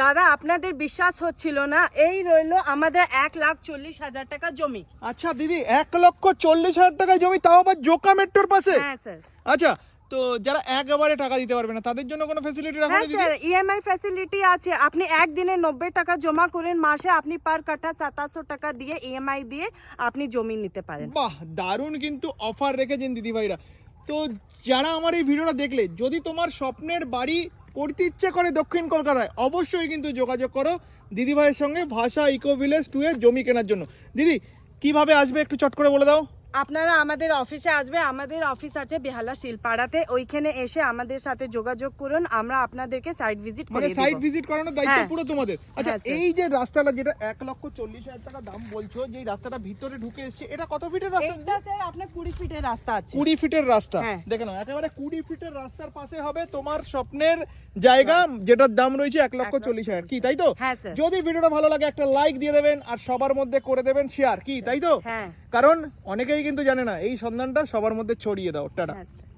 দাদা আপনাদের বিশ্বাস হচ্ছিল না, এই রইলো আমাদের 1,40,000 টাকা জমি। আচ্ছা দিদি, 1,40,000 টাকায় জমি, তাও আবার জোকা মেট্রোর পাশে? হ্যাঁ স্যার। আচ্ছা, তো যারা একবারে টাকা দিতে পারবে না তাদের জন্য কোনো ফ্যাসিলিটি রাখা হ্যাঁ দিদি? স্যার, ইএমআই ফ্যাসিলিটি আছে। আপনি একদিনে 90 টাকা জমা করেন, মাসে আপনি পার কাঠা 2700 টাকা দিয়ে ইএমআই দিয়ে আপনি জমি নিতে পারেন। বাহ, দারুণ কিন্তু অফার রেখেছেন দিদি ভাইরা। তো যারা আমার এই ভিডিওটা দেখলে, যদি তোমার স্বপ্নের বাড়ি করতে ইচ্ছে করে দক্ষিণ কলকাতায়, অবশ্যই কিন্তু যোগাযোগ করো দিদি ভাইয়ের সঙ্গে ভাষা ইকো ভিলেজ 2 এর জমি কেনার জন্য। দিদি কিভাবে আসবে একটু চট করে বলে দাও। আপনারা আমাদের অফিসে আসবে, আমাদের অফিস আছে বেহালা শিলপাড়াতে, ওইখানে এসে আমাদের সাথে যোগাযোগ করুন, আমরা আপনাদেরকে সাইট ভিজিট মানে করে সাইট দেব। ভিজিট করানোর দায়িত্ব হ্যাঁ। পুরো তোমাদের। আচ্ছা, হ্যাঁ, স্যার। এই যে রাস্তাটা যেটা 1,40,000 টাকা দাম বলছো, যে রাস্তাটা ভিতরে ঢুকে এসেছে, এটা কত ফিটের রাস্তা? এইটা স্যার আপনার 20 ফিটের রাস্তা আছে। 20 ফিটের রাস্তা। হ্যাঁ। দেখে নাও, একেবারে 20 ফিটের রাস্তার পাশে হবে তোমার স্বপ্নের জায়গা, যেটার দাম রয়েছে 1,40,000, কি তাই তো? হ্যাঁ স্যার। যদি ভিডিওটা ভালো লাগে একটা লাইক দিয়ে দেবেন, আর সবার মধ্যে করে দেবেন শেয়ার, কি তাই তো? হ্যাঁ। কারণ অনেকেই কিন্তু জানে না, এই সন্ধানটা সবার মধ্যে ছড়িয়ে দাও। টাটা। হ্যাঁ স্যার।